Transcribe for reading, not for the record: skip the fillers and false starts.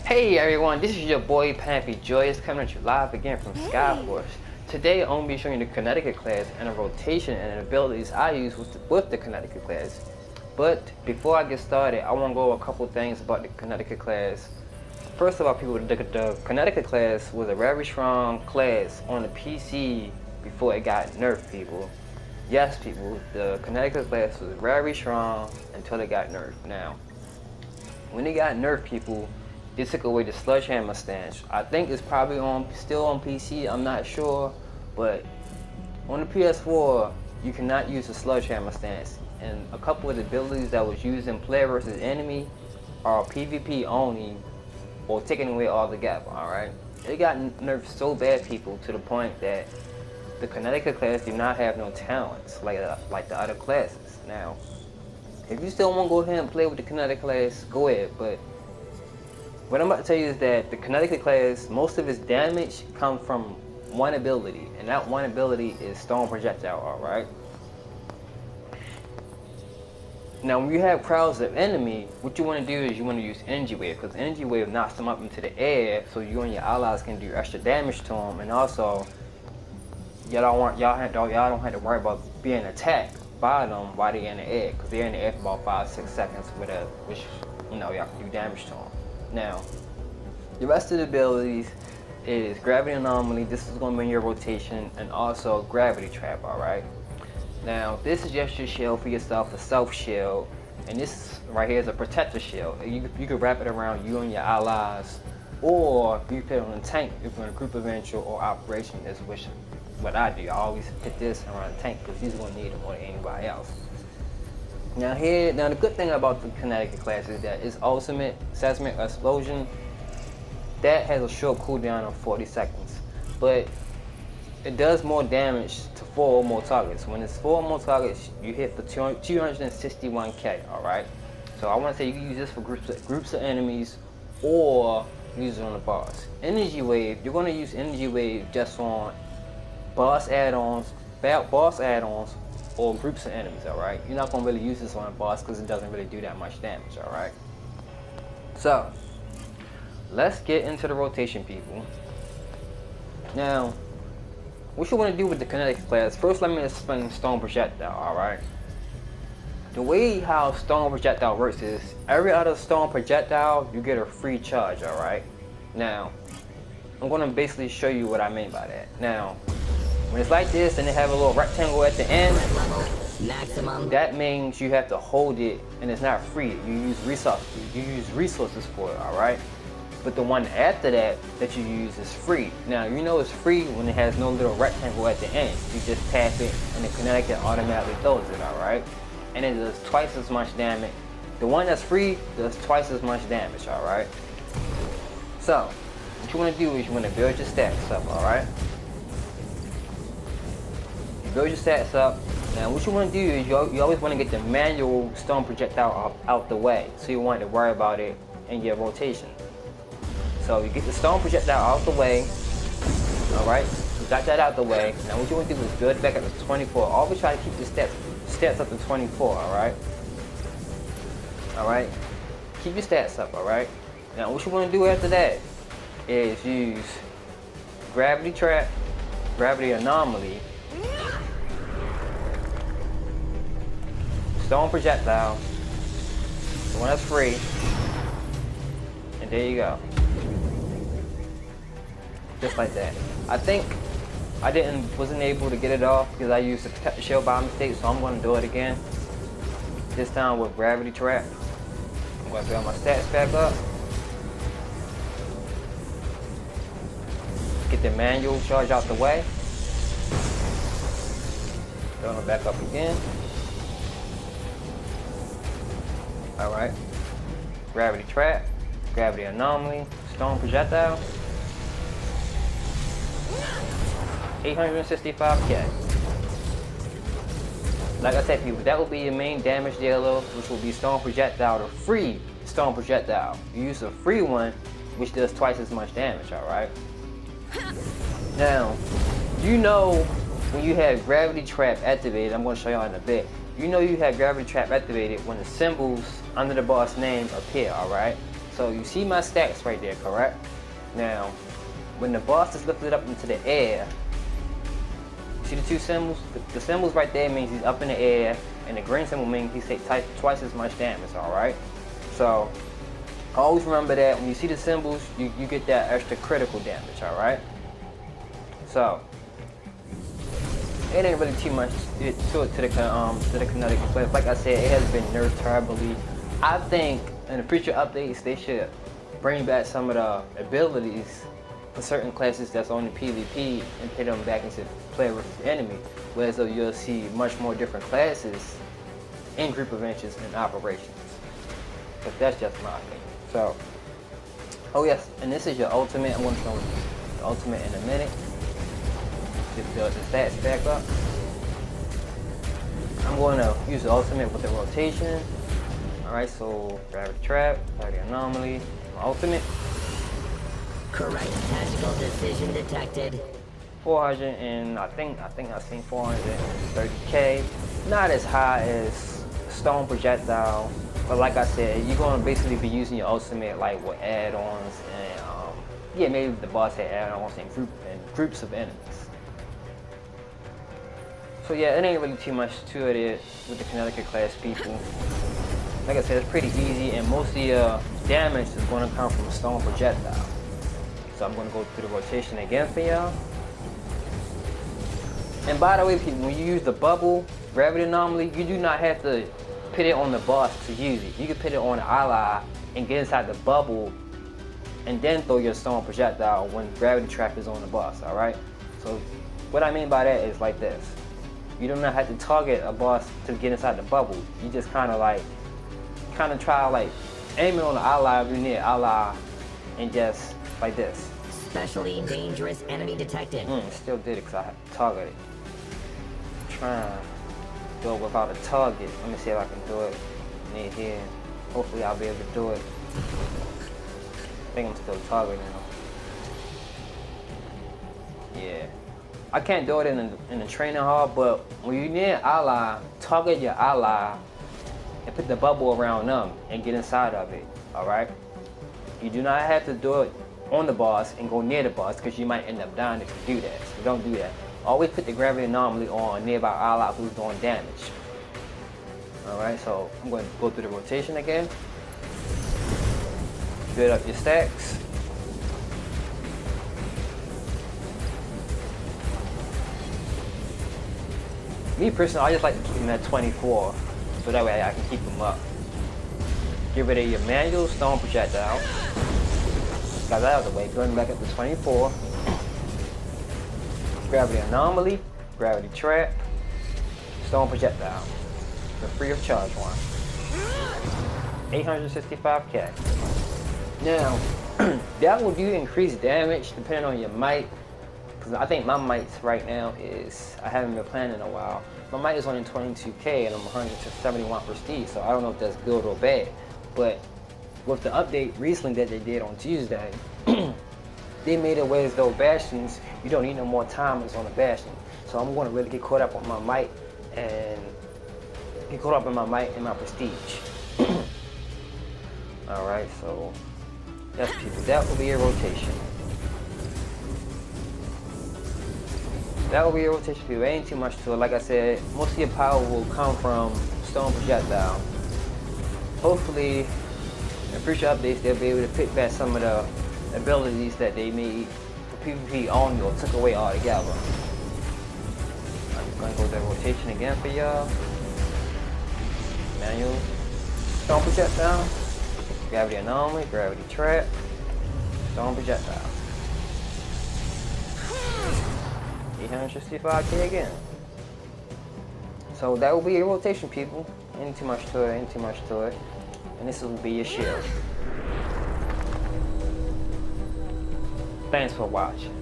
Hey everyone, this is your boy Pampy Joyous coming at you live again from Skyforge. Today I'm going to be showing you the Connecticut class and the rotation and the abilities I use with the Connecticut class. But before I get started, I want to go over a couple things about the Connecticut class. First of all, people, the Connecticut class was a very strong class on the PC before it got nerfed, people. Yes, people, the Connecticut class was very strong until it got nerfed. Now, when it got nerfed, people, it took away the sledgehammer stance. I think it's probably still on PC, I'm not sure, but on the PS4 you cannot use the sledgehammer stance, and a couple of the abilities that was used in player versus enemy are PvP only or taken away altogether. Alright, it got nerfed so bad, people, to the point that the Connecticut class do not have no talents like the other classes. Now, if you still want to go ahead and play with the Kinetic class, go ahead, but what I'm about to tell you is that the Connecticut class, most of its damage comes from one ability, and that one ability is Stone Projectile, alright? Now, when you have crowds of enemy, what you want to do is you want to use Energy Wave, because Energy Wave knocks them up into the air, so you and your allies can do extra damage to them, and also, y'all don't have to worry about being attacked by them while they're in the air, because they're in the air for about 5-6 seconds, which y'all can do damage to them. Now, the rest of the abilities is Gravity Anomaly. This is going to be your rotation, and also Gravity Trap, alright? Now, this is just your shield for yourself, a self shield, and this right here is a protector shield. You can wrap it around you and your allies, or you put it on a tank if you're in a group event or operation, is what I do. I always put this around a tank because he's going to need it more than anybody else. Now the good thing about the Connecticut class is that its ultimate seismic explosion, that has a short cooldown of 40 seconds, but it does more damage to 4 or more targets. When it's 4 or more targets, you hit for 261k. All right. So I want to say you can use this for groups of enemies, or use it on the boss. Energy Wave, you're going to use Energy Wave just on boss add-ons, or groups of enemies, alright? You're not going to really use this on a boss because it doesn't really do that much damage, alright? So, let's get into the rotation, people. Now, what you want to do with the Kinetic class, first let me explain Stone Projectile, alright? The way how Stone Projectile works is, every other Stone Projectile, you get a free charge, alright? Now, I'm going to basically show you what I mean by that. Now, when it's like this and they have a little rectangle at the end, that means you have to hold it, and it's not free. You use resources for it, alright? But the one after that you use is free. Now, you know it's free when it has no little rectangle at the end. You just tap it and the Connecticut automatically throws it, alright? And it does twice as much damage. The one that's free does twice as much damage, alright? So, what you want to do is you want to build your stats up, alright? Build your stats up. Now what you want to do is you always want to get the manual Stone Projectile out the way, so you want to worry about it in your rotation. So you get the Stone Projectile out the way, alright? You got that out the way. Now what you want to do is build it back up to 24. Always try to keep the stats up to 24, alright? Alright? Keep your stats up, alright? Now what you want to do after that is use Gravity Trap, Gravity Anomaly, Stone Projectile, the one that's free, and there you go. Just like that. I think I wasn't able to get it off because I used the protector shield by mistake, so I'm going to do it again. This time with Gravity Trap. I'm going to build my stats back up. Get the manual charge out the way. Build it back up again. Alright, Gravity Trap, Gravity Anomaly, Stone Projectile, 865k. Like I said, people, that will be your main damage dealer, which will be Stone Projectile, the free Stone Projectile. You use a free one, which does twice as much damage, alright? Now, you know when you have Gravity Trap activated, I'm going to show y'all in a bit. You know you have Gravity Trap activated when the symbols under the boss name appear, alright? So you see my stats right there, correct? Now, when the boss is lifted up into the air, see the two symbols? The symbols right there means he's up in the air, and the green symbol means he takes twice as much damage, alright? So, always remember that when you see the symbols, you get that extra critical damage, alright? So, it ain't really too much to it to the kinetic, but like I said, it has been nerfed terribly. I think in the future updates, they should bring back some of the abilities for certain classes that's on the PvP and put them back into player versus enemy, whereas though you'll see much more different classes in group adventures and operations. But that's just my opinion. So, oh yes, and this is your ultimate. I'm going to show you the ultimate in a minute. Just build the stats back up. I'm going to use the ultimate with the rotation. Alright, so gravity trap, gravity anomaly, ultimate. Correct tactical decision detected. 400 and I think I've seen 430k. Not as high as Stone Projectile, but like I said, you're gonna basically be using your ultimate like with add-ons and yeah, maybe the boss had add-ons and groups of enemies. So yeah, it ain't really too much to it with the Connecticut class people. Like I said, it's pretty easy, and most of your damage is going to come from a Stone Projectile. So I'm going to go through the rotation again for y'all. And by the way, people, when you use the bubble gravity anomaly, you do not have to put it on the boss to use it. You can put it on the ally and get inside the bubble, and then throw your Stone Projectile when gravity trap is on the boss. All right. So what I mean by that is like this: you do not have to target a boss to get inside the bubble. You just kind of try like aiming on the ally if you're near ally, and just like this. Specially dangerous enemy detected. Still did it because I have to target it. Trying to do it without a target. Let me see if I can do it near here. Hopefully I'll be able to do it. I think I'm still targeting them. Yeah. I can't do it in the training hall, but when you're near ally, target your ally and put the bubble around them and get inside of it, alright? You do not have to do it on the boss and go near the boss because you might end up dying if you do that. So don't do that. Always put the gravity anomaly on a nearby ally who's doing damage. Alright, so I'm going to go through the rotation again. Build up your stacks. Me personally, I just like to keep them at 24. So that way I can keep them up. Get rid of your manual Stone Projectile. Got that out of the way. Going back up to 24. Gravity Anomaly, Gravity Trap, Stone Projectile. The free of charge one. 865k. Now, that will do increased damage depending on your might. Because I think my might right now is, I haven't been playing in a while. My might is only 22k and I'm 171 prestige, so I don't know if that's good or bad. But with the update recently that they did on Tuesday, they made it where as though bastions, you don't need no more timers on the bastion. So I'm going to really get caught up on my might and get caught up in my might and my prestige. Alright, so that's people. That will be a rotation. That will be a rotation for you. Ain't too much to it. Like I said, most of your power will come from Stone Projectile. Hopefully, in future updates, they'll be able to pick back some of the abilities that they made for PvP only or took away altogether. I'm going to go to the rotation again for y'all. Manual. Stone Projectile. Gravity Anomaly. Gravity Trap. Stone Projectile. 865k again. So that will be a rotation, people. Ain't too much to it, ain't too much to it. And this will be your shield. Thanks for watching.